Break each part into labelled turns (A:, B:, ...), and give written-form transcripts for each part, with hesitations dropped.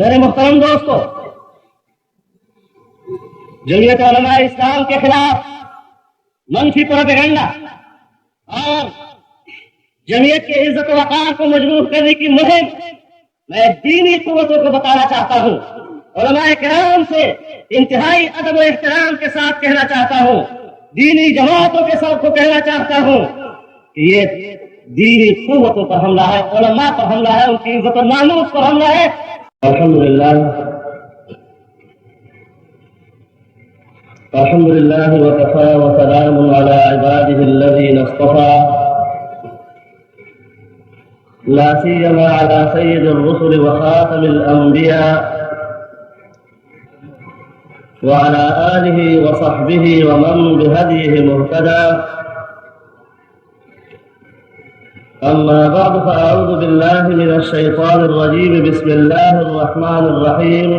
A: میرے محترم دوستو، جمعیت علماء اسلام کے خلاف منفی پروپیگنڈا اور جمعیت کے عزت و وقار کو مجروح کرنے کی مہم میں دینی قوتوں کو بتانا چاہتا ہوں۔ علماء کرام سے انتہائی ادب و احترام کے ساتھ کہنا چاہتا ہوں، دینی جماعتوں کے سب کو کہنا چاہتا ہوں کہ یہ دینی قوتوں پر حملہ ہے، علماء پر حملہ ہے، ان کی عزت و ناموس پر حملہ ہے۔ الحمد لله وكفى وسلام على عباده الذين اصطفى لا سيما على سيد الرسل وخاتم الأنبياء وعلى آله وصحبه ومن بهديه مهتدى. أما بعد فأعوذ بالله من الشيطان الرجيم. بسم الله الرحمن الرحيم.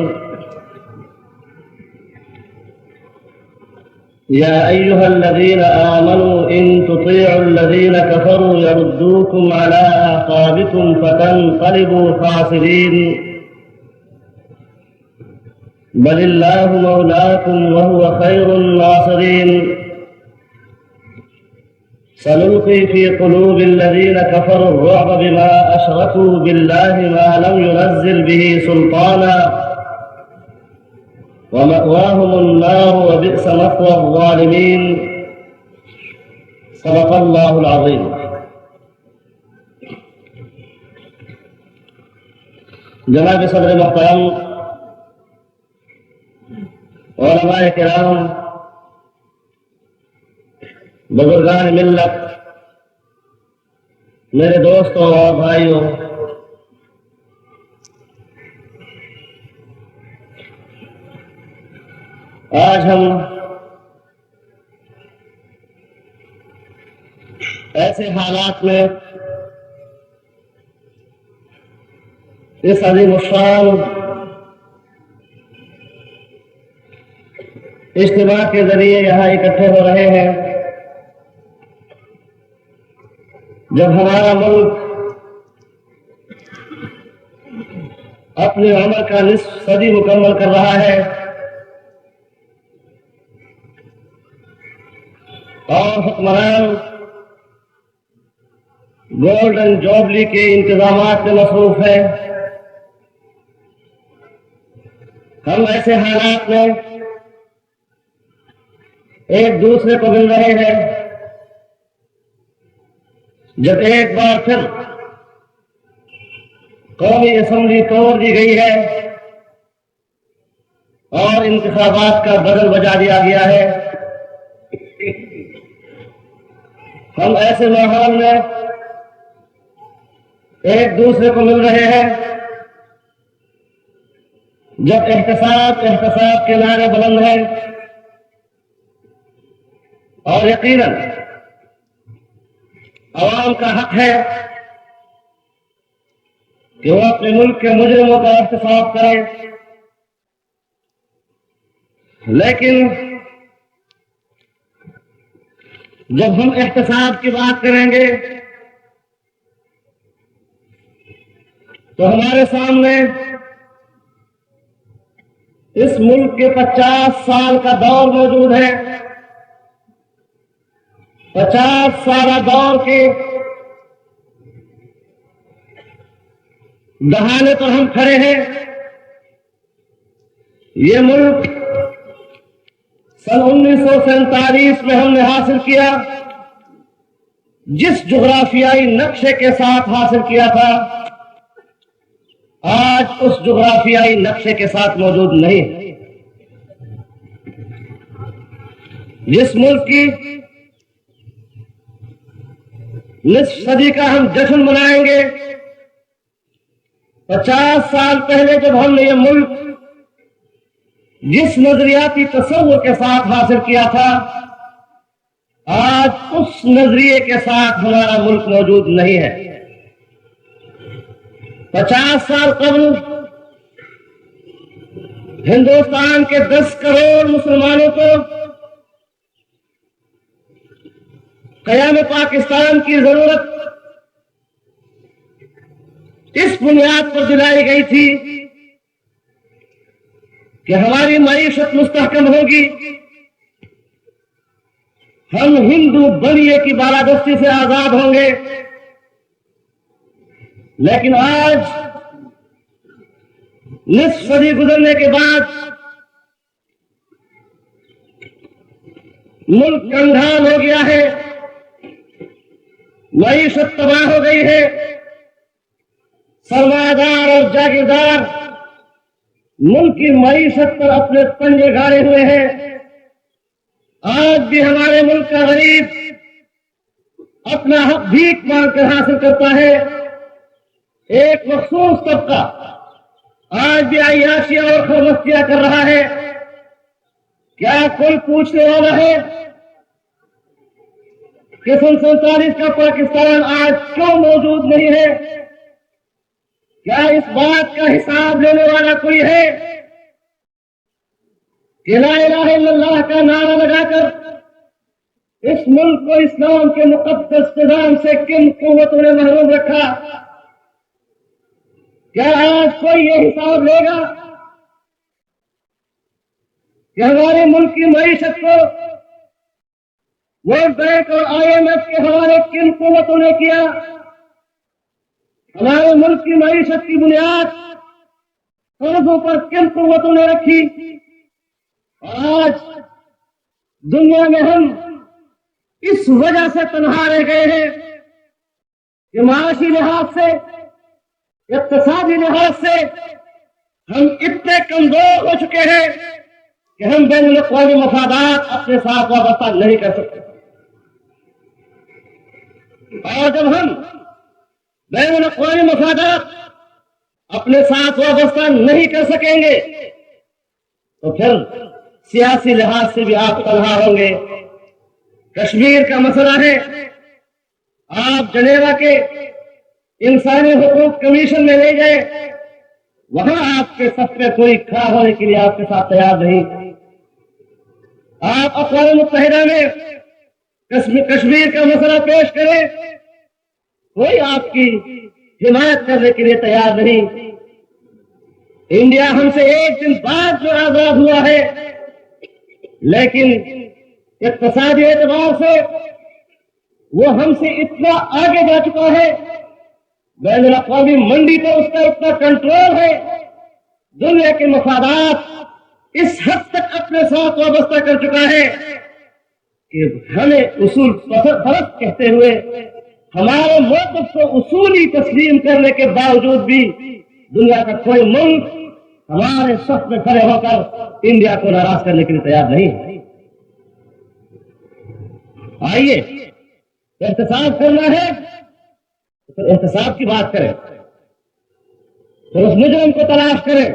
A: يا أيها الذين آمنوا إن تطيعوا الذين كفروا يردوكم على أعقابكم فتنقلبوا خاسرين بل الله مولاكم وهو خير الناصرين. سنلقي في قلوب الذين كفروا الرعب بما أشركوا بالله ما لم ينزل به سلطانا ومأواهم النار وبئس مثوى الظالمين. صدق الله العظيم. جناب صدر محترم، علماء کرام، بزرگان ملت، میرے دوستوں اور بھائیوں، آج ہم ایسے حالات میں اس عظیم الشان اجتماع کے ذریعے یہاں اکٹھے ہو رہے ہیں جب ہمارا ملک اپنی عمر کا نصف صدی مکمل کر رہا ہے اور حکمران گولڈن جوبلی کے انتظامات میں مصروف ہے۔ ہم ایسے حالات میں ایک دوسرے کو مل رہے ہیں جب ایک بار پھر قومی اسمبلی توڑ دی گئی ہے اور انتخابات کا بدل بجا دیا گیا ہے۔ ہم ایسے ماحول میں ایک دوسرے کو مل رہے ہیں جب احتساب کے نعرے بلند ہیں اور یقیناً عوام کا حق ہے کہ وہ اپنے ملک کے مجرموں کا احتساب کریں، لیکن جب ہم احتساب کی بات کریں گے تو ہمارے سامنے اس ملک کے 50 سال کا دور موجود ہے۔ 50 سالہ دور کے دہانے پر ہم کھڑے ہیں۔ یہ ملک سن 1947 میں ہم نے حاصل کیا، جس جغرافیائی نقشے کے ساتھ حاصل کیا تھا آج اس جغرافیائی نقشے کے ساتھ موجود نہیں ہے۔ جس ملک کی نصف صدی کا ہم جشن منائیں گے، 50 سال پہلے جب ہم نے یہ ملک جس نظریاتی تصور کے ساتھ حاصل کیا تھا آج اس نظریے کے ساتھ ہمارا ملک موجود نہیں ہے۔ 50 سال قبل ہندوستان کے 10 کروڑ مسلمانوں کو قیام پاکستان کی ضرورت اس بنیاد پر دلائی گئی تھی کہ ہماری معیشت مستحکم ہوگی، ہم ہندو بنیے کی بالادستی سے آزاد ہوں گے، لیکن آج نصف صدی گزرنے کے بعد ملک کنگال ہو گیا ہے، معیشت تباہ ہو گئی ہے، سرمایہ دار اور جاگیردار ملک کی معیشت پر اپنے پنجے گاڑے ہوئے ہیں۔ آج بھی ہمارے ملک کا غریب اپنا حق بھیک مانگ کر حاصل کرتا ہے۔ ایک مخصوص طبقہ آج بھی عیاشیاں اور خرمستیاں کر رہا ہے۔ کیا کوئی پوچھنے والا ہے کہ سن 47 کا پاکستان آج کیوں موجود نہیں ہے؟ کیا اس بات کا حساب لینے والا کوئی ہے کہ لا الہ الا اللہ کا نعرہ لگا کر اس ملک کو اسلام کے مقدس نظام سے کن قوتوں نے محروم رکھا؟ کیا آج کوئی یہ حساب لے گا کہ ہمارے ملک کی معیشت کو ورلڈ بینک اور آئی ایم ایف کے حوالے کن قوتوں نے کیا؟ ہمارے ملک کی معیشت کی بنیاد قرضوں پر کن قوتوں نے رکھی؟ اور آج دنیا میں ہم اس وجہ سے تنہا رہ گئے ہیں کہ معاشی لحاظ سے، اقتصادی لحاظ سے ہم اتنے کمزور ہو چکے ہیں کہ ہم بین الاقوامی مفادات اپنے ساتھ وابستہ نہیں کر سکتے۔ اور جب ہم بین الاقوامی مفادات اپنے ساتھ وابستہ نہیں کر سکیں گے تو پھر سیاسی لحاظ سے بھی آپ تنہا ہوں گے۔ کشمیر کا مسئلہ ہے، آپ جنیوا کے انسانی حقوق کمیشن میں لے گئے، وہاں آپ کے سب پہ کوئی کھڑا ہونے کے لیے آپ کے ساتھ تیار نہیں۔ آپ اقوام متحدہ میں کشمیر کا مسئلہ پیش کریں، کوئی آپ کی حمایت کرنے کے لیے تیار نہیں۔ انڈیا ہم سے ایک دن بعد جو آزاد ہوا ہے، لیکن اقتصادی اعتبار سے وہ ہم سے اتنا آگے جا چکا ہے، بین الاقوامی منڈی پر اس کا اتنا کنٹرول ہے، دنیا کے مفادات اس حد تک اپنے ساتھ وابستہ کر چکا ہے کہ ہمیں اصول پرست کہتے ہوئے ہمارے موقف کو اصولی تسلیم کرنے کے باوجود بھی دنیا کا کوئی ملک ہمارے صف میں کھڑے ہو کر انڈیا کو ناراض کرنے کے لیے تیار نہیں ہے۔ آئیے، احتساب کرنا ہے تو پھر احتساب کی بات کریں، پھر اس مجرم کو تلاش کریں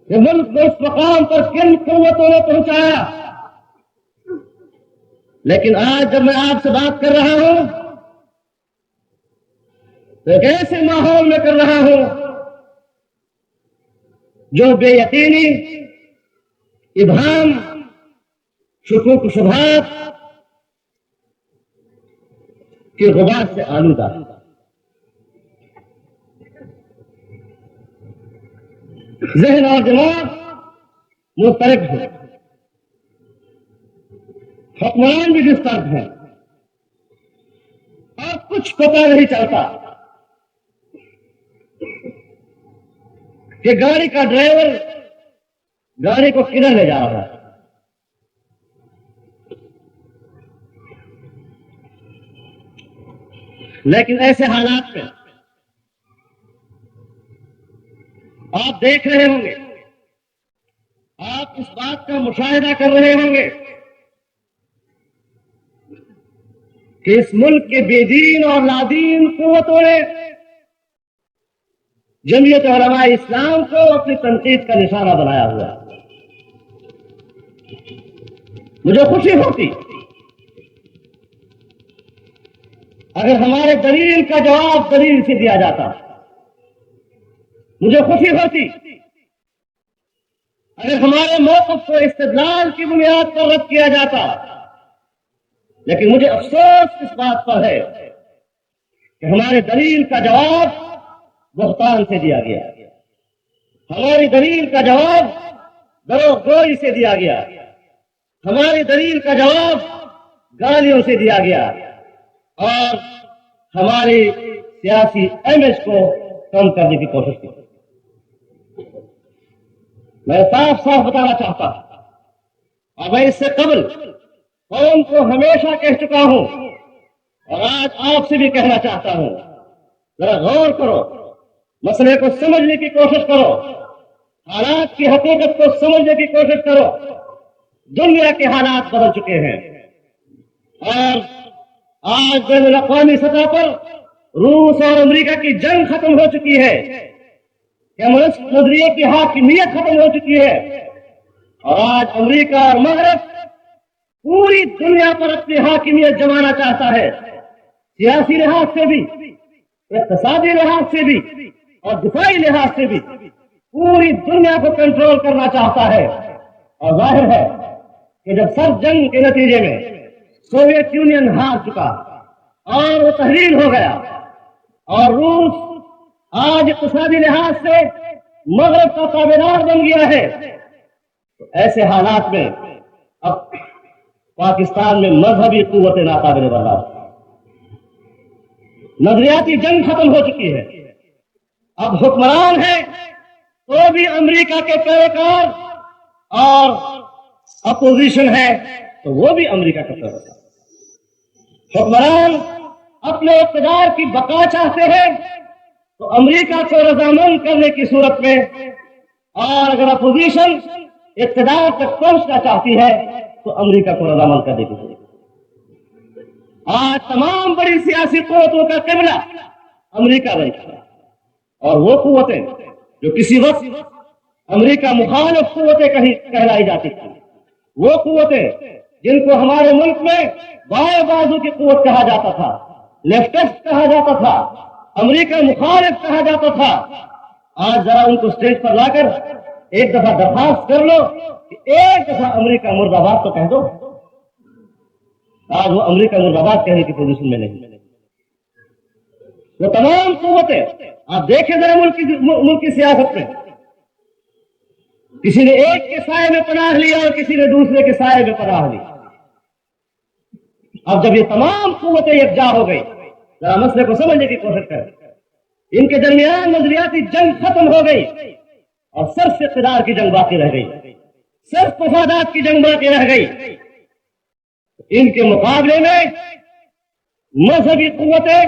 A: کہ ملک کو اس مقام پر کن قوتوں نے پہنچایا۔ لیکن آج جب میں آپ سے بات کر رہا ہوں تو ایک ایسے ماحول میں کر رہا ہوں جو بے یقینی، ابہام، شکوک و شبہات کے غبار سے آلودہ ہے۔ ذہن اور دماغ مضطرب ہے، حکمران بھی ڈسٹرب ہے، اور کچھ پتہ نہیں چلتا کہ گاڑی کا ڈرائیور گاڑی کو کدھر لے جا رہا ہے۔ لیکن ایسے حالات میں آپ دیکھ رہے ہوں گے، آپ اس بات کا مشاہدہ کر رہے ہوں گے کہ اس ملک کے بے دین اور نادین قوتوں نے جمعیت علماء اسلام کو اپنی تنقید کا نشانہ بنایا ہوا ہے۔ مجھے خوشی ہوتی اگر ہمارے دلیل کا جواب دلیل سے دیا جاتا، مجھے خوشی ہوتی اگر ہمارے موقف کو استدلال کی بنیاد پر رد کیا جاتا، لیکن مجھے افسوس اس بات پر ہے کہ ہمارے دلیل کا جواب بہتان سے دیا گیا۔ ہماری دلیل کا جواب دروغ گوئی سے دیا گیا، ہماری دلیل کا جواب گالیوں سے دیا گیا، اور ہماری سیاسی امیج کو کم کرنے کی کوشش کی۔ میں صاف صاف بتانا چاہتا ہوں، اور میں اس سے قبل قوم کو ہمیشہ کہہ چکا ہوں، اور آج آپ سے بھی کہنا چاہتا ہوں، ذرا غور کرو، مسئلے کو سمجھنے کی کوشش کرو، حالات کی حقیقت کو سمجھنے کی کوشش کرو۔ دنیا کے حالات بدل چکے ہیں، اور آج بین الاقوامی سطح پر روس اور امریکہ کی جنگ ختم ہو چکی ہے، کمیونسٹ نظریے کی حاکمیت ختم ہو چکی ہے، اور آج امریکہ اور مغرب پوری دنیا پر اپنی حاکمیت جمانا چاہتا ہے، سیاسی لحاظ سے بھی، اقتصادی لحاظ سے بھی، اور دفاعی لحاظ سے بھی پوری دنیا کو کنٹرول کرنا چاہتا ہے۔ اور ظاہر ہے کہ جب سرد جنگ کے نتیجے میں سوویت یونین ہار چکا اور وہ تحلیل ہو گیا، اور روس آج اقتصادی لحاظ سے مغرب کا تابعدار بن گیا ہے، تو ایسے حالات میں اب پاکستان میں مذہبی قوت ناقابل برداشت، نظریاتی جنگ ختم ہو چکی ہے۔ اب حکمران ہے تو بھی امریکہ کے پیروکار، اور اپوزیشن ہے تو وہ بھی امریکہ کا پیروکار۔ حکمران اپنے اقتدار کی بقا چاہتے ہیں تو امریکہ کو رضامند کرنے کی صورت میں، اور اگر اپوزیشن اقتدار تک پہنچنا چاہتی ہے تو امریکہ کو رضامند کرنے کی صورت۔ آج تمام بڑی سیاسی قوتوں کا قبلہ امریکہ بن چکا ہے، اور وہ قوتیں جو کسی وقت امریکہ مخالف قوتیں کہلائی جاتی تھی، وہ قوتیں جن کو ہمارے ملک میں بائیں بازو کی قوت کہا جاتا تھا، لیفٹسٹ کہا جاتا تھا، امریکہ مخالف کہا جاتا تھا، آج ذرا ان کو اسٹیج پر لا کر ایک دفعہ درخواست کر لو کہ ایک دفعہ امریکہ مرد آباد تو کہہ دو۔ آج وہ امریکہ مرد آباد کہنے کی پوزیشن میں نہیں۔ وہ تمام قوتیں آپ دیکھیں ذرا ملک کی سیاست میں، کسی نے ایک کے سائے میں پناہ لیا اور کسی نے دوسرے کے سائے میں پناہ لی۔ اب جب یہ تمام قوتیں یکجا ہو گئی، ذرا مسئلے کو سمجھنے کی کوشش کریں، ان کے درمیان نظریاتی جنگ ختم ہو گئی اور صرف اقتدار کی جنگ باقی رہ گئی، صرف مفادات کی جنگ باقی رہ گئی۔ ان کے مقابلے میں مذہبی قوتیں،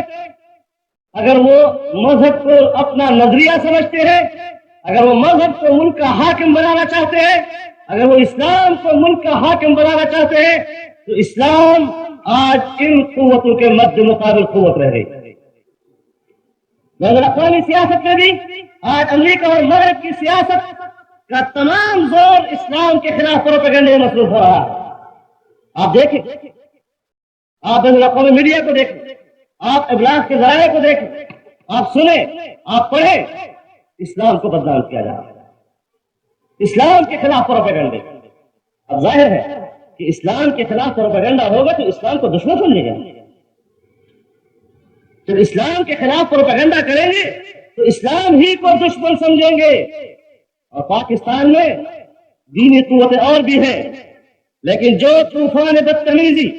A: اگر وہ مذہب کو اپنا نظریہ سمجھتے ہیں، اگر وہ مذہب کو ملک کا حاکم بنانا چاہتے ہیں، اگر وہ اسلام کو ملک کا حاکم بنانا چاہتے ہیں، تو اسلام آج ان قوتوں کے مد مقابل قوت رہ گئی۔ بین الاقوامی سیاست میں بھی آج امریکہ اور مغرب کی سیاست کا تمام زور اسلام کے خلاف پروپیگنڈے میں مصروف ہو رہا ہے۔ آپ دیکھیں، آپ بین الاقوامی میڈیا کو دیکھیں، آپ ابلاغ کے ذرائع کو دیکھیں، آپ سنیں، آپ پڑھیں، اسلام کو بدنام کیا جا رہا ہے، اسلام کے خلاف پروپیگنڈے۔ اب ظاہر ہے کہ اسلام کے خلاف پروپیگنڈا ہوگا تو اسلام کو دشمن سمجھے گا۔ جب اسلام کے خلاف پروپیگنڈا کریں گے تو اسلام ہی کو دشمن سمجھیں گے۔ اور پاکستان میں دینی قوتیں اور بھی ہیں، لیکن جو طوفان بدتمیزی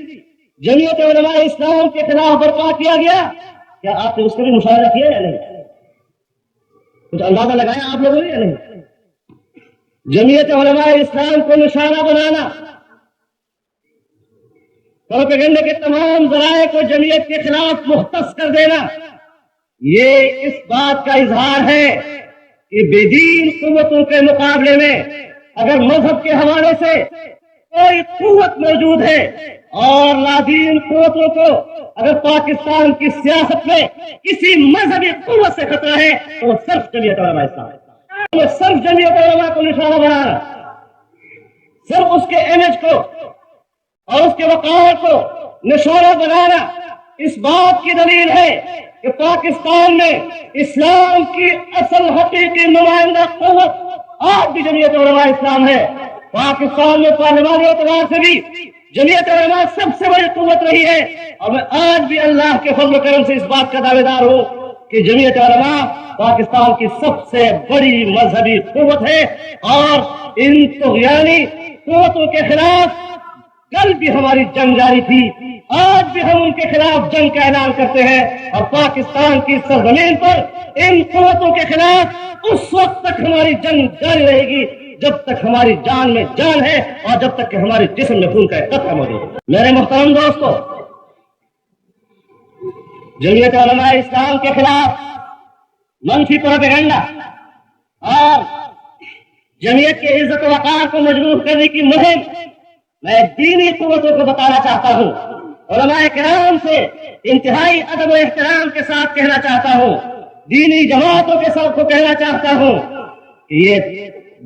A: جمعیت علماء اسلام کے خلاف برپا کیا گیا، کیا آپ نے اس کا بھی مشاہدہ کیا یا نہیں؟ کچھ اندازہ لگایا آپ لوگوں نے یا نہیں؟ جمعیت علماء اسلام کو نشانہ بنانا، پروپیگنڈے کے تمام ذرائع کو جمعیت کے خلاف مختص کر دینا، یہ اس بات کا اظہار ہے کہ بے دین قوتوں کے مقابلے میں اگر مذہب کے حوالے سے کوئی قوت موجود ہے، اور لادین قوتوں کو اگر پاکستان کی سیاست میں کسی مذہبی قوت سے خطرہ ہے تو وہ صرف جمعیت علماء اسلام ہے۔ وہ صرف جمعیت علماء کو نشانہ بنانا، صرف اس کے امیج کو اور اس کے وقار کو نشانہ بنانا اس بات کی دلیل ہے کہ پاکستان میں اسلام کی اصل حقیقی نمائندہ قوت آج بھی جمعیت علماء اسلام ہے۔ پاکستان میں پارلیمانی اعتبار سے بھی جمعیت علماء سب سے بڑی قوت رہی ہے، اور میں آج بھی اللہ کے فضل و کرم سے اس بات کا دعویدار ہوں کہ جمعیت علماء پاکستان کی سب سے بڑی مذہبی قوت ہے اور ان طغیانی قوتوں کے خلاف کل بھی ہماری جنگ جاری تھی، آج بھی ہم ان کے خلاف جنگ کا اعلان کرتے ہیں اور پاکستان کی سرزمین پر ان قوتوں کے خلاف اس وقت تک ہماری جنگ جاری رہے گی جب تک ہماری جان میں جان ہے اور جب تک کہ ہمارے جسم میں خون کا ایک قطرہ موجود ہے۔ میرے محترم دوستو، جمعیت علماء اسلام کے خلاف منفی پروپیگنڈا اور جمعیت کی عزت و وقار کو مجروح کرنے کی مہم میں دینی قوتوں کو بتانا چاہتا ہوں، علماء کرام سے انتہائی ادب و احترام کے ساتھ کہنا چاہتا ہوں، دینی جماعتوں کے ساتھ کو کہنا چاہتا ہوں کہ یہ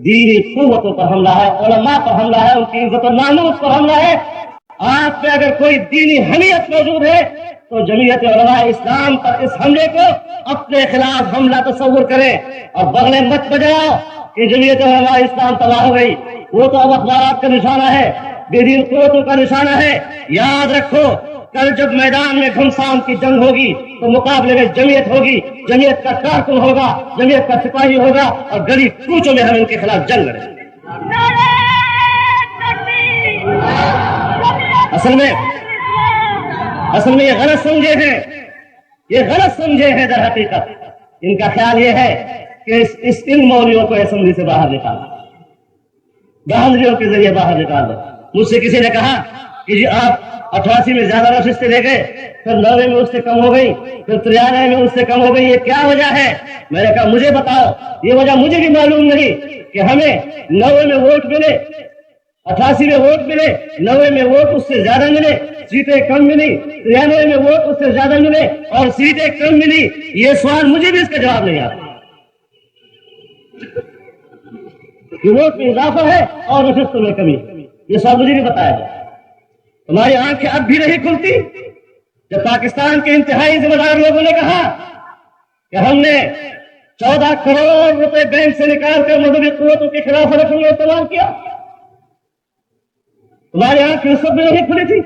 A: دینی قوتوں پر حملہ ہے، علماء پر حملہ ہے، ان کی عزت و ناموس پر حملہ ہے۔ آپ میں اگر کوئی دینی حمیت موجود ہے تو جمعیت علماء اسلام پر اس حملے کو اپنے خلاف حملہ تصور کریں اور بغلیں مت بجاؤ کہ جمعیت علماء اسلام تباہ ہو گئی، وہ تو اب اخبارات کا نشانہ ہے، بے دین قوتوں کا نشانہ ہے۔ یاد رکھو، کل جب میدان میں گھمسان کی جنگ ہوگی تو مقابلے میں جمعیت ہوگی، جمعیت کا کارکن ہوگا، جمعیت کا سپاہی ہوگا اور گلی کوچوں میں ہم ان کے خلاف جنگ لڑیں گے۔ اصل میں یہ غلط سمجھے ہیں در حقیقت ان کا خیال یہ ہے کہ ان مولویوں کو اسمبلی سے باہر نکالنا، گاندھیوں کے ذریعے باہر نکال دو۔ مجھ سے کسی نے کہا کہ جی آپ 88 میں زیادہ نشستیں لے گئے، پھر 90 میں اس سے کم ہو گئی، پھر 93 میں اس سے کم ہو گئی، یہ کیا وجہ ہے؟ میں نے کہا مجھے بتاؤ، یہ وجہ مجھے بھی معلوم نہیں کہ ہمیں 90 میں ووٹ ملے، 88 میں ووٹ ملے، 90 میں ووٹ اس سے زیادہ ملے، سیٹیں کم ملی، 93 میں ووٹ اس سے زیادہ ملے اور سیٹیں کم ملی۔ یہ سوال مجھے بھی اس کا جواب نہیں آتا کہ ووٹ میں اضافہ ہے اور نشستوں میں کمی، یہ سوال مجھے بھی بتایا جائے۔ تمہاری آنکھیں اب بھی نہیں کھلتی جب پاکستان کے انتہائی ذمہ دار لوگوں نے کہا کہ ہم نے 14 کروڑ روپے بینک سے نکال کر مذہبی قوتوں کے خلاف رقم میں استعمال کیا؟ تمہاری آنکھیں اس وقت بھی نہیں کھلی تھی۔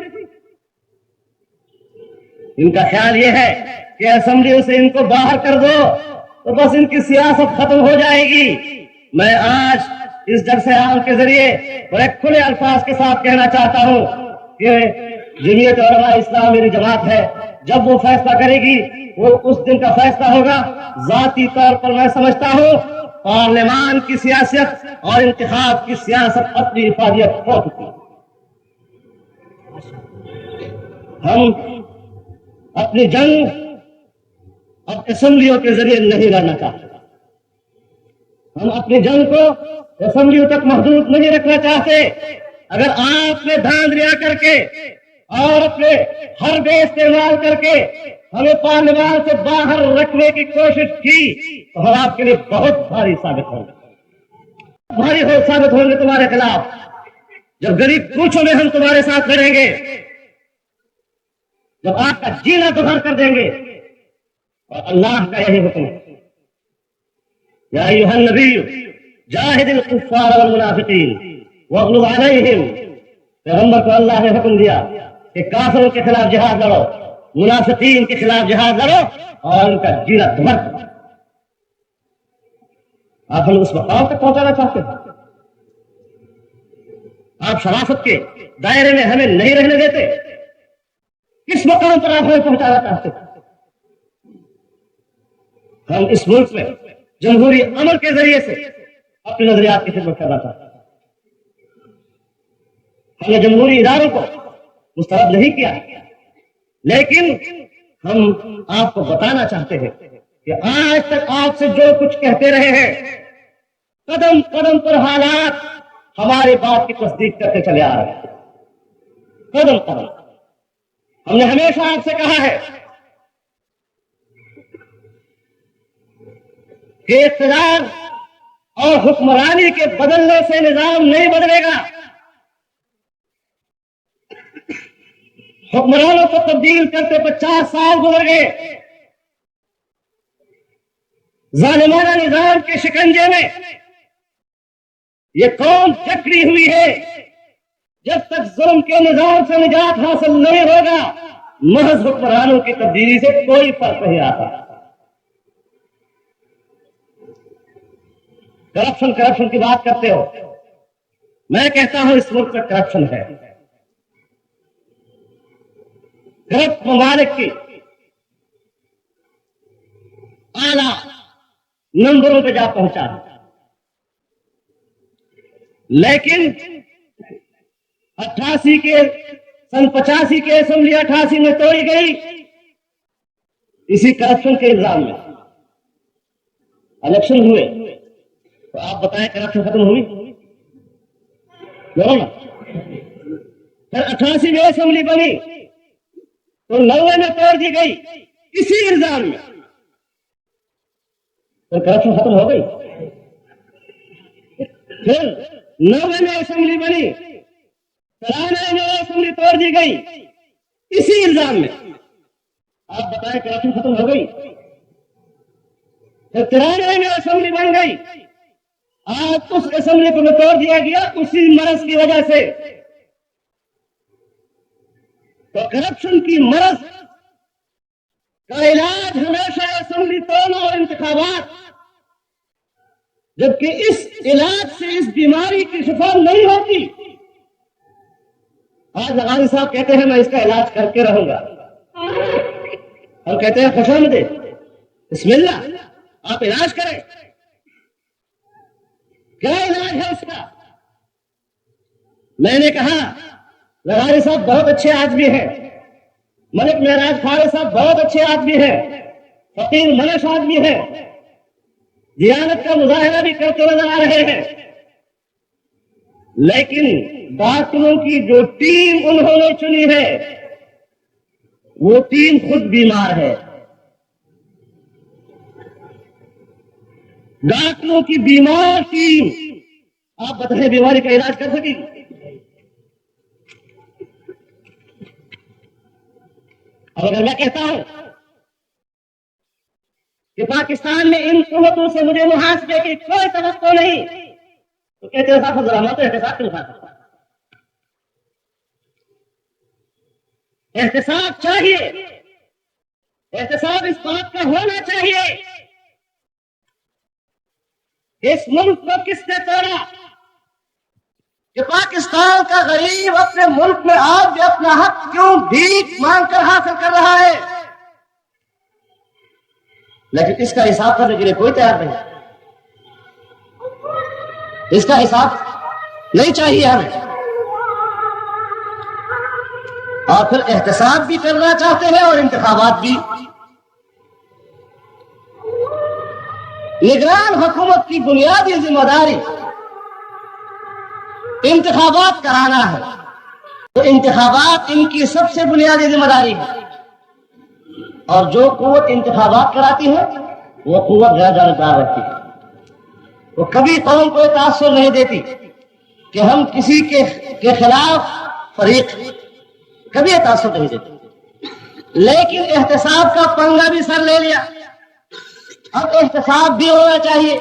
A: ان کا خیال یہ ہے کہ اسمبلیوں سے ان کو باہر کر دو تو بس ان کی سیاست ختم ہو جائے گی۔ میں آج اس جلسہ عام کے ذریعے اور ایک کھلے الفاظ کے ساتھ کہنا چاہتا ہوں کہ جمعیت علماء اسلام میری جماعت ہے، جب وہ فیصلہ کرے گی وہ اس دن کا فیصلہ ہوگا۔ ذاتی طور پر میں سمجھتا ہوں پارلیمان کی سیاست اور انتخاب کی سیاست اپنی افادیت ہو چکی ہے۔ ہم اپنی جنگ اب اسمبلیوں کے ذریعے نہیں لڑنا چاہتے، ہم اپنی جنگ کو اسمبلیوں تک محدود نہیں رکھنا چاہتے۔ اگر آپ نے دھاندلیاں کر کے اور اپنے ہر بے استعمال کر کے ہمیں پارلیمان سے باہر رکھنے کی کوشش کی تو ہم آپ کے لیے بہت بھاری ثابت ہوں گے تمہارے خلاف۔ جب غریب کوچوں میں ہم تمہارے ساتھ لڑیں گے، جب آپ کا جینا دبھر کر دیں گے، اور اللہ کا یہی حکم ہے یا ایھا النبی جاہد الکفار والمنافقین واغلظ علیہم۔ پیغمبر کو اللہ نے حکم دیا کہ کافروں کے خلاف جہاد لڑو، منافقین کے خلاف جہاد لڑو اور ان کا جینا دبھر کرو۔ آپ ہم اس مقام تک پہنچانا چاہتے ہیں؟ آپ شرافت کے دائرے میں ہمیں نہیں رہنے دیتے، کس مقام پر آپ ہمیں پہنچانا چاہتے ہیں؟ ہم اس ملک میں جمہوری عمل کے ذریعے سے اپنے نظریات کی خدمت کرنا چاہتے ہیں۔ ہم نے جمہوری اداروں کو مسترد نہیں کیا، لیکن ہم آپ کو بتانا چاہتے ہیں کہ آج تک آپ سے جو کچھ کہتے رہے ہیں، قدم قدم پر حالات ہماری بات کی تصدیق کرتے چلے آ رہے ہیں۔ قدم قدم ہم نے ہمیشہ آپ سے کہا ہے کہ اقتدار اور حکمرانی کے بدلنے سے نظام نہیں بدلے گا، حکمرانوں کو تبدیل کرتے 50 سال گزر گئے، ظالمانہ نظام کے شکنجے میں یہ قوم جکڑی ہوئی ہے۔ جب تک ظلم کے نظام سے نجات حاصل نہیں ہوگا، محض حکمرانوں کی تبدیلی سے کوئی فرق نہیں آتا۔ کرپشن کرپشن کی بات کرتے ہو. میں کہتا ہوں اس ملک میں کرپشن ہے. کرپٹ ممالک کی اعلیٰ نمبروں پہ جا پہنچا ہے. لیکن 85 کے اسمبلی 88 میں توڑی گئی اسی کرپشن کے الزام میں. الیکشن ہوئے تو آپ بتائیں کرپشن ختم ہوئی؟ پھر 88 میں اسمبلی بنی تو 90 میں توڑ دی گئی اسی الزام میں. پھر کرپشن ختم ہو گئی. پھر 90 میں اسمبلی بنی 93 میں اسمبلی توڑ دی گئی اسی الزام میں. آپ بتائیں کرپشن ختم ہو گئی؟ پھر 93 میں اسمبلی بن گئی. آج اس اسمبلی کو توڑ دیا گیا اسی مرض کی وجہ سے. تو کرپشن کی مرض کا علاج ہمیشہ اسمبلی توڑنا اور انتخابات، جبکہ اس علاج سے اس بیماری کی شفا نہیں ہوتی. آج لغاری صاحب کہتے ہیں میں اس کا علاج کر کے رہوں گا. ہم کہتے ہیں خوش آمدید، بسم اللہ، آپ علاج کریں. کیا علاج ہے اس کا؟ میں نے کہا لغاری صاحب بہت اچھے آدمی ہیں، ملک معراج خارے صاحب بہت اچھے آدمی ہیں، فقیر منش آدمی ہیں، دیانت کا مظاہرہ بھی کرتے نظر آ رہے ہیں. لیکن ڈاکٹروں کی جو ٹیم انہوں نے چنی ہے وہ ٹیم خود بیمار ہے. ڈاکٹروں کی بیمار ٹیم آپ بتائیں بیماری کا علاج کر سکے گی؟ اور اگر میں کہتا ہوں کہ پاکستان میں ان قوتوں سے مجھے محاسبے کی کوئی توقع نہیں تو کہتے ہیں صاحب ذرا تو احتساب کیوں کھا سکتا؟ احتساب چاہیے. احتساب اس بات کا ہونا چاہیے اس ملک کو کس نے توڑا کہ پاکستان کا غریب اپنے ملک میں آج بھی اپنا حق کیوں بھیک مانگ کر حاصل کر رہا ہے، لیکن اس کا حساب کرنے کے لیے کوئی تیار نہیں. اس کا حساب نہیں چاہیے ہمیں. اور پھر احتساب بھی کرنا چاہتے ہیں اور انتخابات بھی. نگران حکومت کی بنیادی ذمہ داری انتخابات کرانا ہے، تو انتخابات ان کی سب سے بنیادی ذمہ داری ہے. اور جو قوت انتخابات کراتی ہے وہ قوت غیر جانبدار رہتی ہے. وہ کبھی قوم کو تاثر نہیں دیتی کہ ہم کسی کے خلاف فریق، کبھی تاثر نہیں دیتی. لیکن احتساب کا پنگا بھی سر لے لیا. اب احتساب بھی ہونا چاہیے.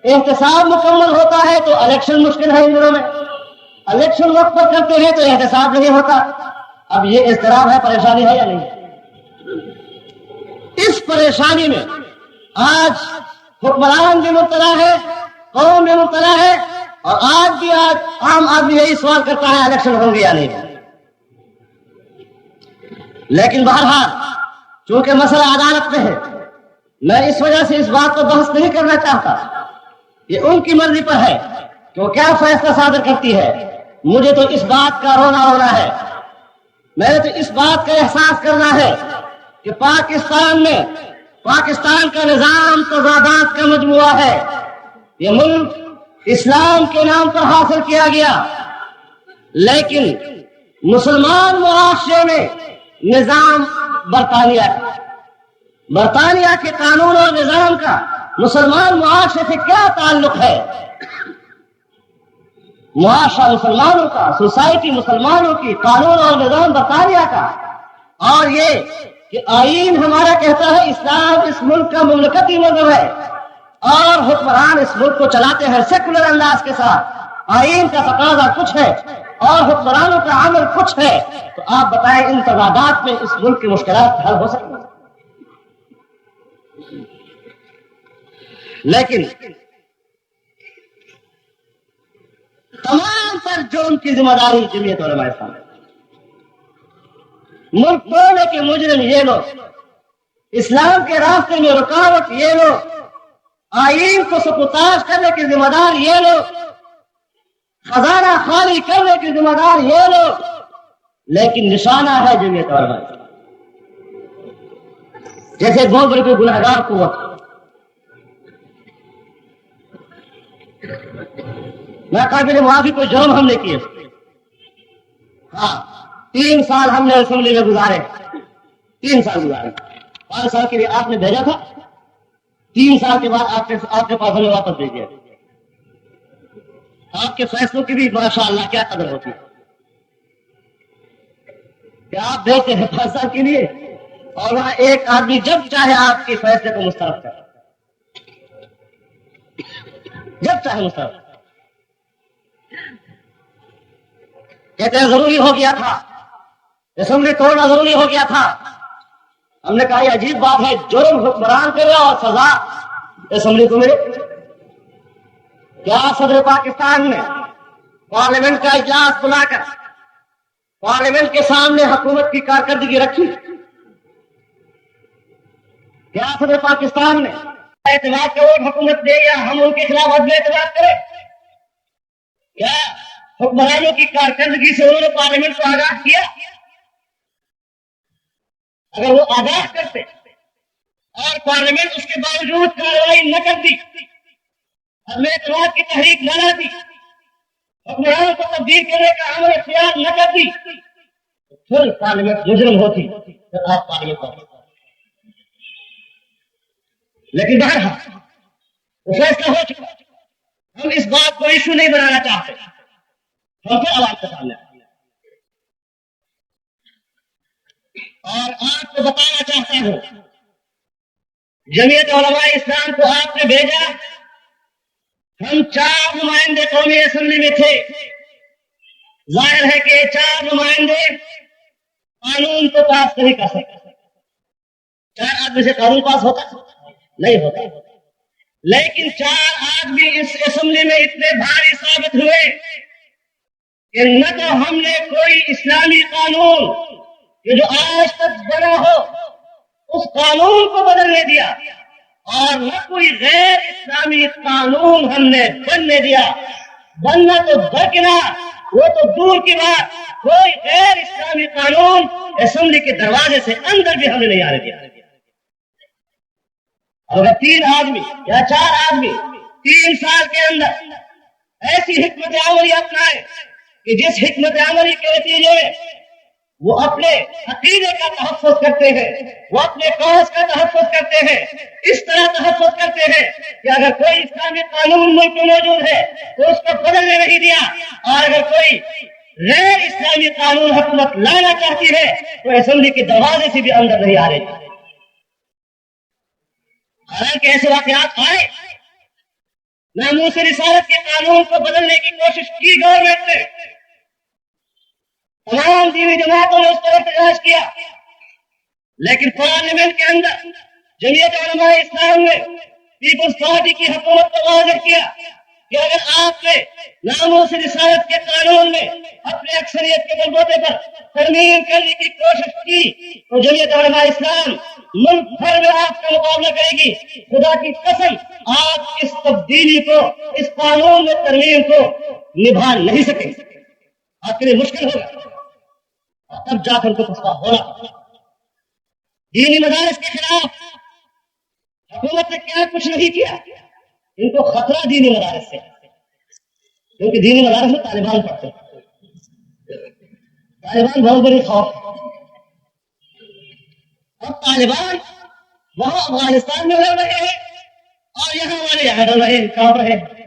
A: احتساب مکمل ہوتا ہے تو الیکشن مشکل ہے ان دنوں میں. الیکشن وقت پر کرتے ہیں تو احتساب نہیں ہوتا. اب یہ اضطراب ہے، پریشانی ہے یا نہیں؟ اس پریشانی میں آج حکمران بھی مبتلا ہے، قوم بھی مبتلا ہے، اور آج عام آدمی یہی سوال کرتا ہے الیکشن ہوں گے یا نہیں. لیکن بہرحال چونکہ مسئلہ عدالت میں ہے، میں اس وجہ سے اس بات کو بحث نہیں کرنا چاہتا. یہ ان کی مرضی پر ہے کہ وہ کیا فیصلہ صادر کرتی ہے. مجھے تو اس بات کا رونا ہونا ہے، میں نے تو اس بات کا احساس کرنا ہے کہ پاکستان میں پاکستان کا نظام تضادات کا مجموعہ ہے. یہ ملک اسلام کے نام پر حاصل کیا گیا، لیکن مسلمان معاشرے میں نظام برطانیہ کے قانون اور نظام کا مسلمان معاشرے سے کیا تعلق ہے؟ معاشرہ مسلمانوں کا، سوسائٹی مسلمانوں کی، قانون اور نظام برطانیہ کا. اور یہ کہ آئین ہمارا کہتا ہے اسلام اس ملک کا مملکتی مذہب ہے، اور حکمران اس ملک کو چلاتے ہیں سیکولر انداز کے ساتھ. آئین کا تقاضا کچھ ہے اور حکمرانوں کا عمل کچھ ہے. تو آپ بتائیں ان تضادات میں اس ملک کی مشکلات حل ہو سکتی ہیں؟ لیکن تمام پر جرم کی ذمہ داری جمعیت علماء اسلام ہے۔ ملک توڑنے کے مجرم یہ لوگ، اسلام کے راستے میں رکاوٹ یہ لوگ، آئین کو سپوتاش کرنے کے ذمہ دار یہ لوگ، خزانہ خالی کرنے کے ذمہ دار یہ لوگ، لیکن نشانہ ہے جمعیت علماء اسلام۔ جیسے بہت بڑی کوئی گنہگار قوت، میں قابل معافی کوئی جرم ہم نے کیے، ہاں 3 سال ہم نے اسمبلی میں گزارے، 3 سال گزارے، 5 سال کے لیے آپ نے بھیجا تھا، 3 سال کے بعد آپ کے پاس ہمیں واپس بھیجا۔ آپ کے فیصلوں کی بھی ماشاء اللہ کیا قدر ہوتی ہے کہ آپ بھیجتے ہیں 5 سال کے لیے، اور وہاں ایک آدمی جب چاہے آپ کے فیصلے کو مسترد کرے، جب چاہے مسترد۔ کہتے ہیں ضروری ہو گیا تھا، اسمبلی توڑنا ضروری ہو گیا تھا۔ ہم نے کہا یہ عجیب بات ہے، جرم حکمران کرے اور سزا اسمبلی کو ملے؟ کیا صدر پاکستان نے پارلیمنٹ کا اجلاس بلا کر پارلیمنٹ کے سامنے حکومت کی کارکردگی رکھی؟ کیا صدر پاکستان نے اعتماد کا ووٹ حکومت دے یا ہم ان کے خلاف عدم اعتماد کریں؟ کیا حکمرانوں کی کارکردگی سے انہوں نے پارلیمنٹ کو آگاہ کیا؟ اگر وہ آگاہ کرتے اور پارلیمنٹ اس کے باوجود کارروائی نہ کرتی، عدم اعتماد کی تحریک نہ لاتی، حکمرانوں کو تبدیل کرنے کا عمل اختیار نہ کرتی، پھر پارلیمنٹ مجرم ہوتی، پھر آپ پارلیمنٹ ہوتی۔ لیکن بہرحال وہ فیصلہ ہو چکا، ہم اس بات کو ایشو نہیں بنانا چاہتے، ہم پھر عوام کے سامنے آئے۔ اور آپ کو بتانا چاہتا ہوں، جمعیت علماء اسلام کو آپ نے بھیجا، ہم 4 نمائندے قومی اسمبلی میں تھے، ظاہر ہے کہ 4 نمائندے قانون کو پاس نہیں کر سکتے، 4 آدمی سے قانون پاس ہوتا نہیں ہوتا، لیکن 4 آدمی اس اسمبلی میں اتنے بھاری ثابت ہوئے کہ نہ تو ہم نے کوئی اسلامی قانون کہ جو آج تک بنا ہو اس قانون کو بدلنے دیا، اور نہ کوئی غیر اسلامی قانون ہم نے بننے دیا۔ بننا تو درکنار، وہ تو دور کی بات، کوئی غیر اسلامی قانون اسمبلی کے دروازے سے اندر بھی ہم نے نہیں آنے دیا۔ اگر 3 آدمی یا 4 آدمی 3 سال کے اندر ایسی حکمت عملی اپنائے کہ جس حکمت عملی کے نتیجے میں وہ اپنے عقیدے کا تحفظ کرتے ہیں، وہ اپنے قوس کا تحفظ کرتے ہیں، اس طرح تحفظ کرتے ہیں کہ اگر کوئی اسلامی قانون ملک میں موجود ہے تو اس کو بدلنے نہیں دیا، اور اگر کوئی غیر اسلامی قانون حکومت لانا چاہتی ہے تو اسمبلی کے دروازے سے بھی اندر نہیں آ رہی۔ حالانکہ ایسے واقعات آئے، ناموس رسالت کے قانون کو بدلنے کی کوشش کی گورنمنٹ نے، تمام دینی جماعتوں نے اس پر احتجاج کیا، لیکن پارلیمنٹ کے اندر جمعیت علماء اسلام نے پیپلز پارٹی کی حکومت کو واضح کیا کہ اگر آپ نے ناموس رسالت کے قانون میں اپنے اکثریت کے بلبوتے پر ترمیم کرنے کی کوشش کی تو جمعیت علماء اسلام ملک بھر میں آپ کا مقابلہ کرے گی۔ خدا کی قسم آپ اس تبدیلی کو، اس قانون میں ترمیم کو نبھا نہیں سکیں، آپ کے لیے مشکل ہوگا، اور تب جا کر کو فیصلہ ہونا۔ دینی مدارس کے خلاف حکومت نے کیا کچھ نہیں کیا، ان کو خطرہ دینی مدارس سے، کیونکہ دینی مدارس میں طالبان پڑھتے ہیں، طالبان بہت بڑی خوف ہے۔ اب طالبان وہاں افغانستان میں لڑ رہے ہیں اور یہاں ہمارے یہاں لڑ رہے ہیں، کہاں رہے ہیں؟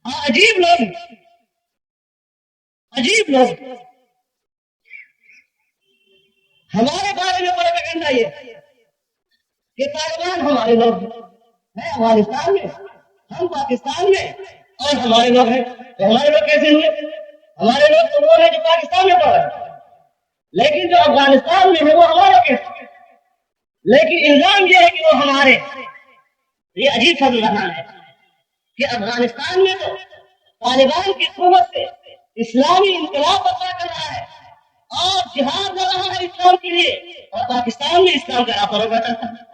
A: عجیب لوگ، عجیب لوگ۔ ہمارے بارے میں پروپیگنڈا یہ کہ طالبان ہمارے لوگ ہیں افغانستان میں، ہم پاکستان میں، اور ہمارے لوگ ہیں۔ تو ہمارے لوگ کیسے ہوئے؟ ہمارے لوگ تو وہ ہیں جو پاکستان میں پڑھ رہے ہیں، لیکن جو افغانستان میں ہے وہ ہمارے کیسے؟ لیکن الزام یہ ہے کہ وہ ہمارے، یہ عجیب فضل رحمان ہے کہ افغانستان میں تو طالبان کی قوت سے اسلامی انقلاب برپا کر رہا ہے اور جہاد لڑ رہا ہے اسلام کے لیے، اور پاکستان میں اسلام کا راپر ہوگا چلتا ہے.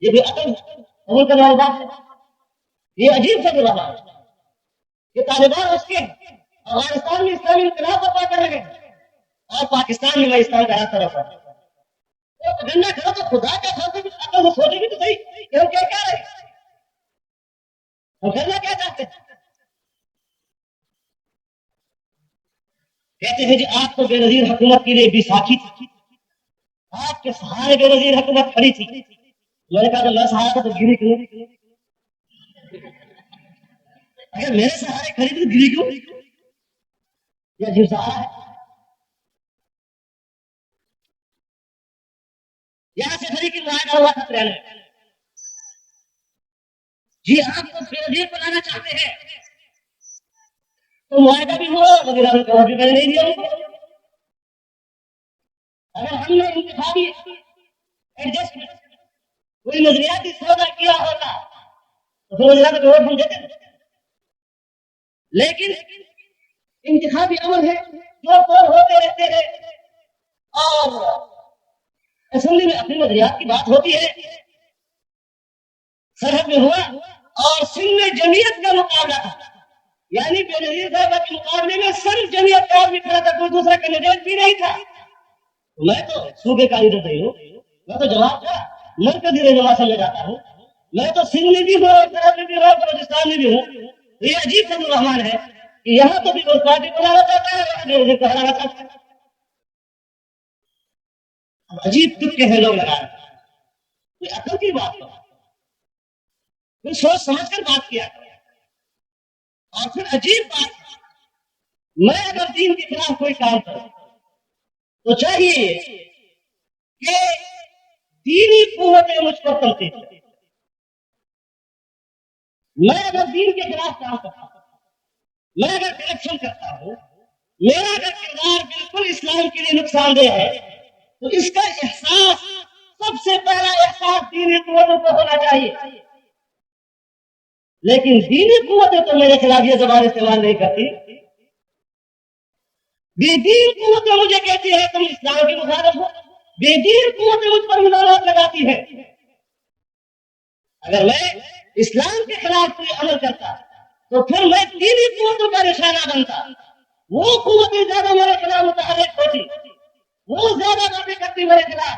A: یہ بھی عقل قبول کرنے والی بات ہے. یہ عجیب سا جواب ہے کہ طالبان اس کے افغانستان میں اسلامی انقلاب برپا کر رہے ہیں اور پاکستان میں اسلام کا راپر ہوگا. گننا کرو تو خدا کا خاصا کچھ عقل سے سوچے بھی تو صحیح کہ ہم کیا کہہ رہے ہیں، ہم کرنا کیا چاہتے ہیں. کہتے ہیں جی آپ تو بے نظیر حکومت کے لیے بھی ساتھی تھی، آپ کے سہارے بے نظیر حکومت کھڑی تھی. میں نے کہا کہ میں سہارا تھا تو گری کیوں؟ اگر میرے سہارے کھڑی تھی تو گری کیوں؟ یہ عجیب سہارا ہے. یہاں سے خری کی معاہدہ ہوا تھا 93. جی آپ کو بے نظیر بنانا چاہتے ہیں تو معاہدہ بھی ہوا، وزیر اعظم کا بھی میں نے نہیں دیا ان کو. اگر ہم نے انتخابی ایڈجسٹمنٹ کوئی نظریاتی سودا کیا ہوتا تو پھر وزیر اعظم کو ووٹ ہم دیتے تھے. لیکن انتخابی عمل ہے جو پور ہوتے رہتے ہیں اور اسمبلی میں اپنی نظریات کی بات ہوتی ہے. سرحد میں ہوا اور سندھ میں جمعیت کا مقابلہ تھا، یعنی بے نظیر صاحبہ کے مقابلے میں صرف جمعیت کا آدمی کھڑا تھا، کوئی دوسرا کینڈیڈیٹ بھی نہیں تھا. میں تو صوبے کا لیڈر نہیں ہوں، میں تو جواب کا مرکزی رہنما سمجھا جاتا ہوں. میں تو سندھ میں بھی ہوں، سرحد میں بھی ہوں، بلوچستان میں بھی ہوں. یہ عجیب فضل الرحمان ہے کہ یہاں تو بھی کوئی پارٹی بنانا چاہتا ہے، وہاں بے نظیر کو ہرانا چاہتا ہے. عجیب ترکے ہیں لوگ لگا رہے ہیں. کوئی عقل کی بات کرو، کوئی سوچ سمجھ کر بات کیا. اور پھر عجیب بات، میں اگر دین کے خلاف کوئی کام کروں تو چاہیے کہ دینی قوتیں مجھ پر تنقید کریں. میں اگر دین کے خلاف کام کرتا ہوں، میں اگر کرپشن کرتا ہوں، میرا اگر کردار بالکل اسلام کے لیے نقصان دہ ہے تو اس کا احساس سب سے پہلا احساس دینی قوتوں کو ہونا چاہیے. لیکن دینی قوتیں تو میرے خلاف یہ زبان استعمال نہیں کرتی. بے دین قوتیں مجھے کہتی ہے تم اسلام کی مخالف ہو، بے دین قوتیں مجھ پر الزامات لگاتی ہے. اگر میں اسلام کے خلاف کوئی عمل کرتا تو پھر میں دینی قوتوں کا نشانہ بنتا. وہ قوتیں زیادہ میرے خلاف متحرک ہوتی، وہ زیادہ باتیں کرتی میرے خلاف.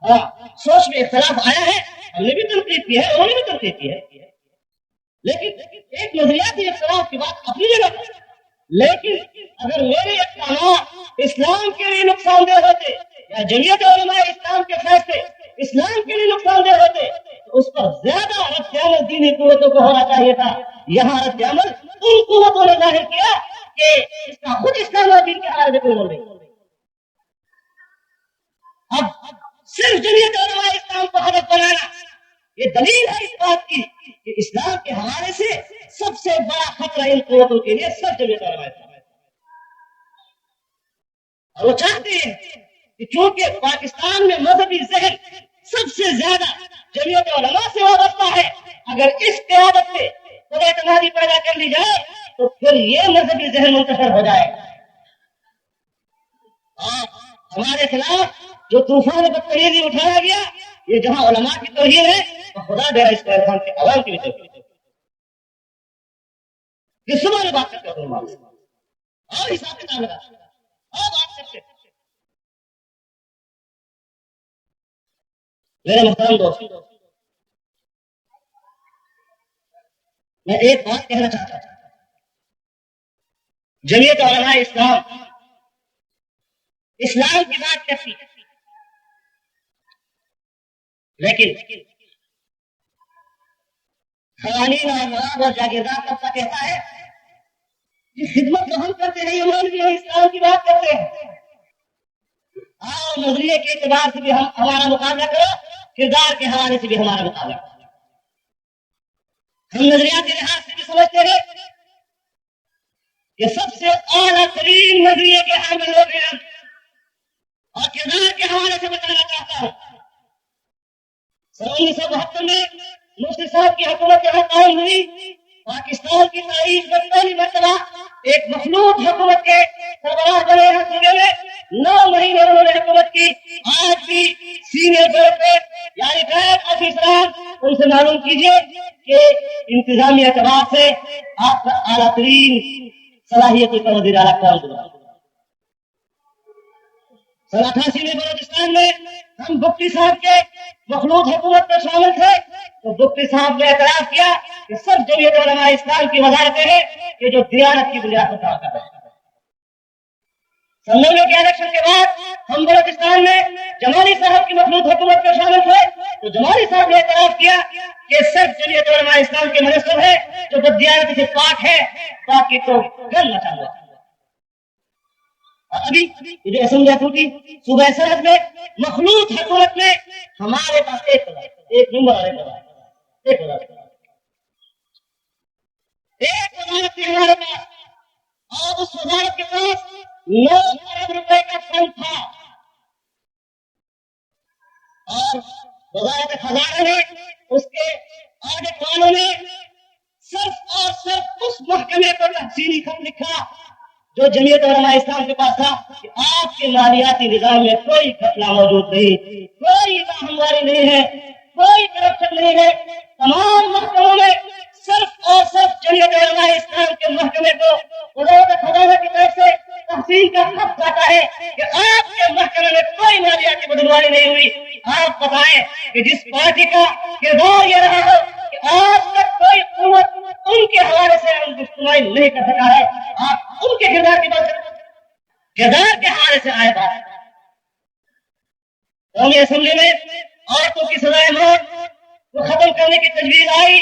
A: ہاں، سوچ میں اختلاف آیا ہے، ہم نے بھی تنقید کی ہے، انہوں نے بھی تنقید کی ہے، لیکن ایک نظریاتی اختلاف کی بات اپنی جگہ پر. لیکن اگر میرے اقدامات اسلام کے لیے نقصان دہ ہوتے یا جمعیت علماء اسلام کے فیصلے اسلام کے لیے نقصان دہ ہوتے تو اس پر زیادہ رد عمل دینی قوتوں کو ہونا چاہیے تھا. یہاں رد عمل ان قوتوں نے ظاہر کیا کہ اس کا خود اسلام اور دین کے حوالے سے کوئی نہیں. اب صرف جمعیت علماء اسلام کو ہدف بنانا یہ دلیل ہے اس بات کی کہ اسلام کے حوالے سے سب سے بڑا خطرہ ان قوتوں کے لیے سب جمعیت علماء اسلام ہے. اور وہ چاہتے ہیں کہ چونکہ پاکستان میں مذہبی ذہن سب سے زیادہ جمعیت علماء سے وابستہ ہے، اگر اس قیادت سے خود اعتمادی پیدا کر لی جائے تو پھر یہ مذہبی ذہن منتشر ہو جائے. اور ہمارے خلاف جو طوفان بدتمیزی اٹھایا گیا، یہ جہاں علماء کی توہین ہے تو خدا دے اس پہلوان کے عوام کی بھی توہین ہے. یہ صبح میں بات کرتے ہیں اور حساب کتاب لگا اور بات کرتے. میرے محترم دوست، میں ایک بات کہنا چاہتا ہوں. جمعیت علماء اسلام اسلام کی بات کرتی ہے، لیکن قوانین اور مواد اور جاگیردار طبقہ کہتا ہے کہ خدمت تو ہم کرتے نہیں، ہم اسلام کی بات کرتے ہیں. اور نظریے کے اعتبار سے بھی ہمارا مقابلہ کرو، کردار کے حوالے سے بھی ہمارا مقابلہ کرو. ہم نظریاتی لحاظ سے بھی سمجھتے ہیں کہ سب سے اعلیٰ ترین نظریے کے حامل لوگ ہیں. اور کردار کے حوالے سے بتانا چاہتا ہوں، 1972 میں مفتی صاحب کی حکومت یہاں قائم قائم ہوئی پاکستان کی تاریخ میں پہلی مرتبہ ایک مخلوط حکومت کے سربراہ بنے ہیں صوبے میں 9 مہینے انہوں نے حکومت کی. آج بھی سینئر بیوروکریٹ یعنی غیر افسران ان سے معلوم کیجیے کہ انتظامی اعتبار سے آپ کا اعلیٰ ترین صلاحیتوں کا وزیر اعلیٰ کون بنا. 88 میں بلوچستان میں ہم بگٹی صاحب کے مخلوط حکومت میں شامل تھے تو بگٹی صاحب نے اعتراف کیا کہ سب جمعیت علماء اسلام کی وزارتیں ہیں کہ جو دیانت کی بنیاد پر کام کر رہے ہیں. سنوے کے الیکشن کے بعد ہم بلوچستان میں جمالی صاحب کی مخلوط حکومت میں شامل تھے تو جمالی صاحب نے اعتراف کیا کہ سب جمعیت علماء اسلام کے منسب ہے جو بددیانتی سے پاک ہے باقی تو گل نہ چاہتا. ابھی جو اسمبلی ٹوٹی صوبہ سرحد میں مخلوط حکومت میں ہمارے پاس ایک نمبر ایک وزارت تھی ہمارے پاس اور اس وزارت کے پاس 9 ارب روپے کا فنڈ تھا اور وزارت خزانہ نے اس کے آڈٹ والوں نے صرف اور صرف اس محکمے پر تحصیلی خط لکھا جو جمعیت علماء اسلام کے پاس تھا کہ آپ کے مالیاتی نظام میں کوئی گھپلا موجود نہیں, کوئی ناہمواری نہیں ہے, کوئی کرپشن نہیں ہے. تمام محکموں میں صرف اور صرف جمعیت علماء اسلام کے محکمے کو وزارت خزانہ کی طرف سے تحصیل کا خط جاتا ہے کہ آپ کے محکمے میں کوئی مالیاتی بدعنوانی نہیں ہوئی. آپ بتائیں کہ جس پارٹی کا کردار یہ رہا ہو کہ آج تک کوئی حکومت ان کے حوالے سے استعمال نہیں کر سکا ہے, آپ ان کے کردار کی بات کردار کے حوالے سے آئے بات. قومی اسمبلی میں عورتوں کی سزائے موت کو ختم کرنے کی تجویز آئی,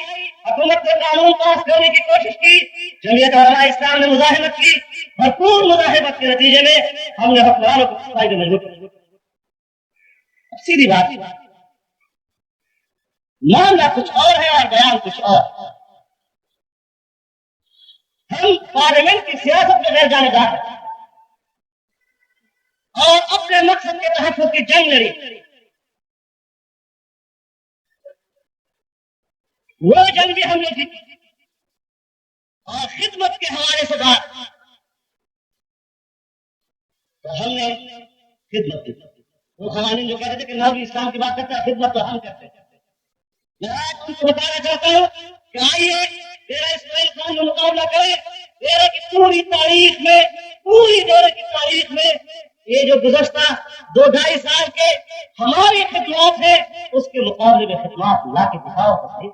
A: حکومت نے قانون پاس کرنے کی کوشش کی, جمعیت علماء اسلام نے مزاحمت کی, بھرپور مزاحمت کے نتیجے میں ہم نے حکمرانوں کو صفائی میں مجبور کر. سیدھی بات معاملہ کچھ اور ہے اور بیان کچھ اور. ہم پارلیمنٹ کی سیاست میں غیر جانبدار ہیں اور اپنے مقصد کے تحفظ کی جنگ لڑی. وہ جنگ بھی ہم نے جیتی اور خدمت کے حوالے سے بات تو ہم نے خدمت کی. وہ قوانین جو کہتے تھے کہ نبی اسلام کی بات کرتا ہے خدمت تو ہم کرتے ہیں. میں آج تم کو بتانا چاہتا ہوں کہ آئیے میرا اسماعیل خان میں مقابلہ کرے. میرے کی پوری تاریخ میں, پوری دور کی تاریخ میں یہ جو گزشتہ 2-2.5 سال کے ہماری خدمات ہیں اس کے مقابلے میں خدمات لا کے دکھاؤ تو صحیح,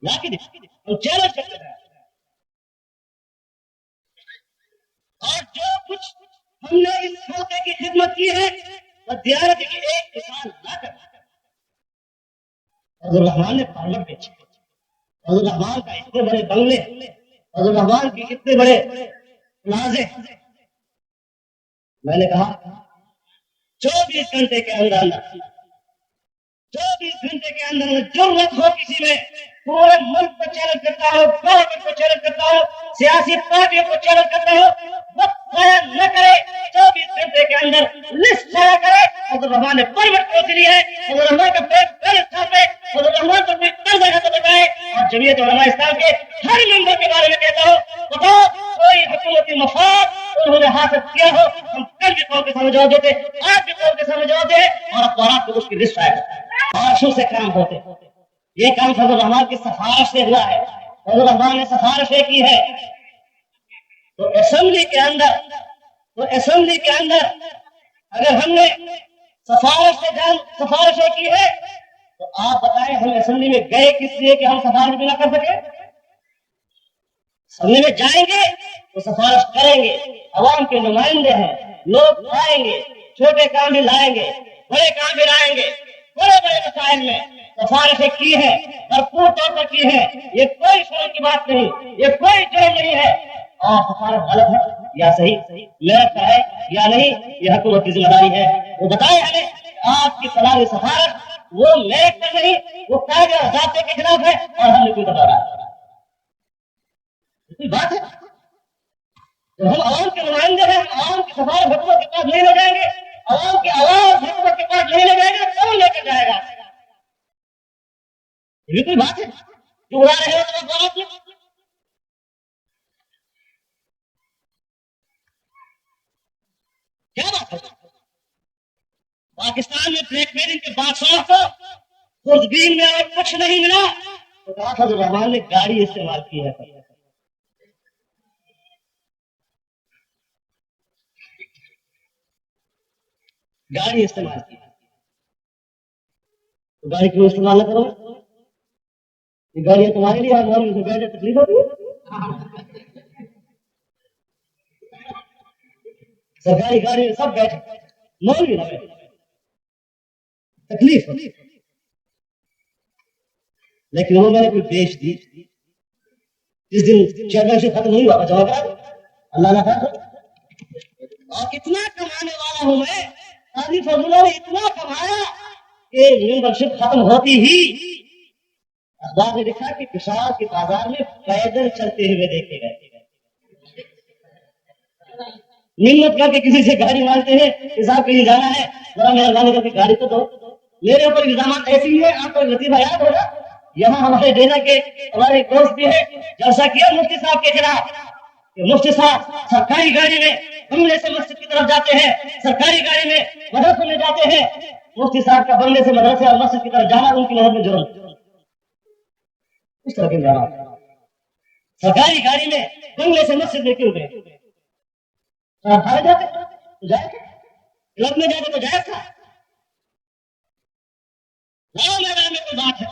A: لا کے دکھاؤ تو چیلنج کرتے ہیں. اور جو کچھ ہم نے اس خطے کی خدمت کی ہے وہ دیانت کی ایک مثال لا کر فضل الرحمان نے پارلمنٹ بیچے, فضل الرحمان کا اتنے بڑے بنگلے, فضل الرحمان کی اتنے بڑے پلازے. میں نے کہا 24 گھنٹے کے اندر 24 گھنٹے کے اندر ضرورت ہو کسی میں پورے ملک کو چیلنج کرتا ہو, گورنمنٹ کو چیلنج کرتا ہو, سیاسی پارٹیوں کو چیلنج کرتا ہو, وقت ضائع نہ کرے, 24 گھنٹے کے اندر لسٹ ضائع کرے. فضل الرحمان نے پرمٹ پہنچ لی ہے, فضل الرحمان کا پیٹ بیلنس چھاپے, فضل الرحمان پر کوئی قرض ہے تو بتائے. اور جمعیت علماء اسلام کے ہر ممبر کے بارے میں کہتا ہوں بتاؤ کوئی حکومتی مفاد انہوں نے حاصل کیا ہو, ہم کل بھی قوم کے سامنے جواب دیتے, آج بھی قوم کے سامنے جواب دے اور اخبارات کو اس کی لسٹ آئے بارشوں سے کام ہوتے. یہ کام فضل الرحمان کی سفارش سے ہوا ہے, فضل الرحمان نے سفارشیں کی ہے. تو اسمبلی کے اندر اگر ہم نے سفارشیں کی ہے تو آپ بتائیں ہم اسمبلی میں گئے کس لیے کہ ہم سفارش بھی نہ کر سکے. اسمبلی میں جائیں گے تو سفارش کریں گے, عوام کے نمائندے ہیں, لوگ آئیں گے, چھوٹے کام بھی لائیں گے, بڑے کام بھی لائیں گے. بڑے بڑے مسائل میں سفارشیں کی ہے, بھرپور طور پر کی ہے. یہ کوئی شرم کی بات نہیں, یہ کوئی جرم نہیں ہے. اور سفارش غلط ہے یا صحیح, میرٹ ہے یا نہیں, یہ حکومت کی ذمہ داری ہے. وہ بتائیں ہمیں آپ کی سلامی سفارش وہ میرٹ پر نہیں, وہ قاعدے اور ضابطے کے خلاف ہے اور ہم نے کوئی بتا رہا ہے. کوئی بات ہے جب ہم عوام کے نمائندے ہیں, ہم عوام کی سفارش حکومت کے پاس نہیں لے جائیں گے, عوام کی آواز حکومت کے پاس نہیں لے جائیں گے, کون لے کر جائے گا؟ یہ کوئی بات ہے. جو اڑا رہے ہو تو بولو کیا بات ہے؟ پاکستان میں بلیک میلنگ کے بادشاہ کو خوردبین میں اور کچھ نہیں ملا تو کہا تھا رحمان نے گاڑی استعمال کی ہے. گاڑی استعمال کی تو گاڑی کیوں استعمال نہ کرو؟ یہ گاڑیاں تمہارے لیے ہماری بیٹھے تکلیف ہوتی ہے. سرکاری گاڑی میں سب بیٹھے مول بھی نہ بیٹھے تکلیف ہوتی. لیکن وہ میں نے کوئی بیچ دی جس دن چیئرمین سے ختم نہیں ہوا جواب اللہ نہ کہا اور کتنا کمانے والا ہوں میں. قاضی فضل اللہ نے اتنا کمایا کہ ممبرشپ ختم ہوتی ہی اخبار نے لکھا کہ پشاور کے بازار میں پیدل چلتے ہوئے دیکھے گئے. منت کر کے کسی سے گاڑی مانگتے ہیں کہ صاحب کہیں جانا ہے ذرا مہربانی کر کے گاڑی تو دو. میرے اوپر الزامات ایسی ہے آپ کو لطیفہ یاد ہوگا یہاں ہمارے ڈینا کے ہمارے ایک دوست بھی ہے جلسہ کیا مفتی صاحب کے خلاف کہ مفتی صاحب سرکاری گاڑی میں بنگلے سے مسجد کی طرف جاتے ہیں سرکاری گاڑی میں مدرسے میں جاتے ہیں. مفتی صاحب کا بنگلے سے مدرسے اور مسجد کی طرف جانا ان کی نظر میں جرم اس طرح کے جانا سرکاری گاڑی میں بنگلے سے مسجد میں کیوں گئے بھاگ جاتے تو جائے کلب میں جاتے تو جائے تھا. میدان میں کوئی بات ہے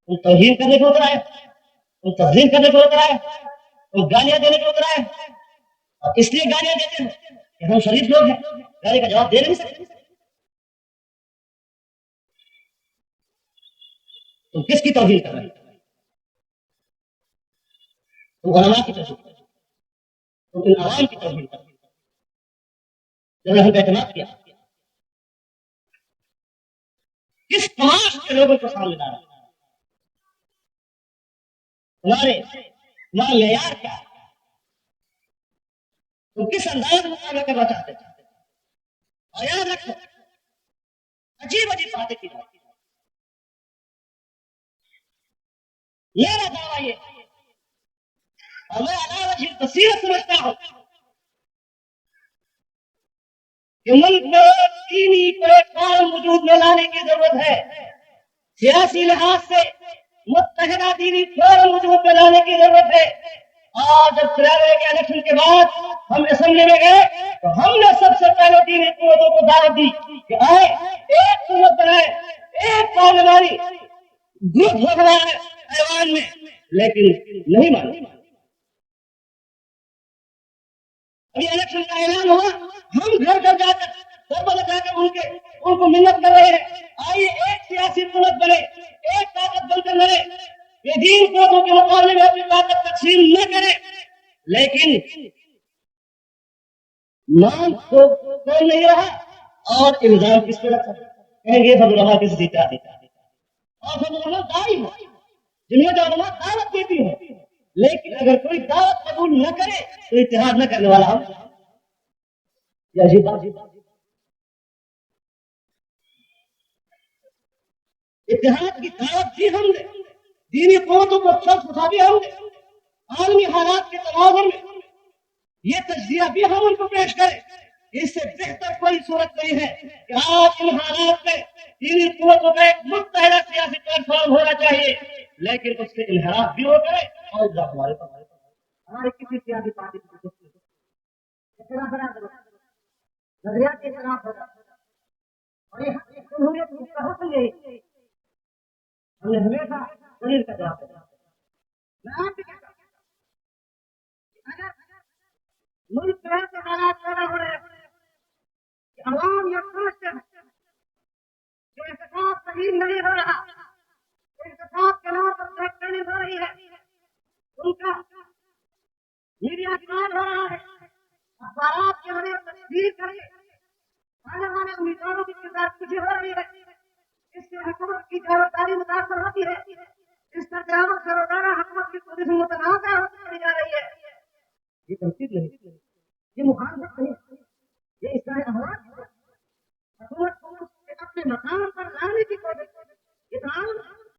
A: تم توہین کرنے کو اترا ہے تم تسلیم کرنے کو اترا ہے تم گالیاں دینے کو اترا ہے اور اس لیے گالیاں دیتے ہیں کہ ہم شریف لوگ ہیں گالی کا جواب دے نہیں سکتے. تم کس کی توہین کر رہے ہو؟ تم علماء کی توہین کر رہے ہو تم ان عوام کی توہین کر رہے ہو جب ہم اعتماد کیا کس تماش کے لوگوں کو سامنے لا رہا تمہارے معیار کیا تم کس انداز میں مقابلہ کرنا چاہتے تھے. اور یاد رکھو عجیب عجیب باتیں کی جاتی ہیں. میرا دعویٰ یہ اور میں علاوہ تصویر سمجھتا ہوں کہ ملک میں دینی پلیٹ فارم وجود میں لانے کی ضرورت ہے. سیاسی لحاظ سے متحدہ دینی فورم وجود میں لانے کی ضرورت ہے. اور جب سلالے کے الیکشن کے بعد ہم اسمبلی میں گئے تو ہم نے سب سے پہلے دینی قوتوں کو دعوت دی کہ آئے ایک قوت بنائے ایک پارلیمانی گروپ ہو رہا ہے ایوان میں لیکن نہیں مانے. ابھی الیکشن کا اعلان ہوا ہم گھر گھر جا کر ان کو منت کر رہے ہیں آئیے ایک سیاسی قوت بنے ایک طاقت بن کر لڑے یہ دین قوتوں کے مقابلے میں اپنی طاقت تقسیم نہ کرے. لیکن نام کو کوئی نہیں رہا اور الزام کس پہ رکھا کہیں گے فضل اللہ کسی جیتا اور فضل اللہ دائی ہو جنہیں جو علماء دعوت دیتی ہے لیکن اگر کوئی دعوت قبول نہ کرے تو اتحاد نہ کرنے والا ہم یہ عجیب بات. اتحاد کی دعوت بھی ہم نے دینی قوتوں کو سب اٹھا بھی ہم نے عالمی حالات کے تناظر میں یہ تجزیہ بھی ہم ان کو پیش کریں. اس سے بہتر کوئی صورت نہیں ہے کہ آج ان حالات میں دینی قوتوں کا ایک متحدہ سیاسی پلیٹ فارم ہونا چاہیے لیکن اس سے انحراف بھی ہو جائے اور ہمارے کسی سیاسی پارٹی کی نظریات کے خلاف ہوگا اور یہ جمہوریت کا حکم یہی ہم نے ہمیشہ دلیل کا جواب دیا. میں آپ سے کہتا ہوں ملک میں ایسے حالات پیدا ہو رہے ہیں کہ عوام یہ سوچتے ہیں کہ احتساب صحیح نہیں ہو رہا احتساب کے نام پر بلیک میلنگ ہو رہی ہے ان کا میڈیا استعمال ہو رہا ہے اخبارات کے ذریعے تصویر کر کے آنے والے امیدواروں کی کردار کچھ ہو رہی ہے. اس سے حکومت کی جانبداری متاثر ہوتی ہے اس پر جانب سے روزانہ حکومت کی پوزیشن متنازع ہوتی جا رہی ہے. یہ تنقید نہیں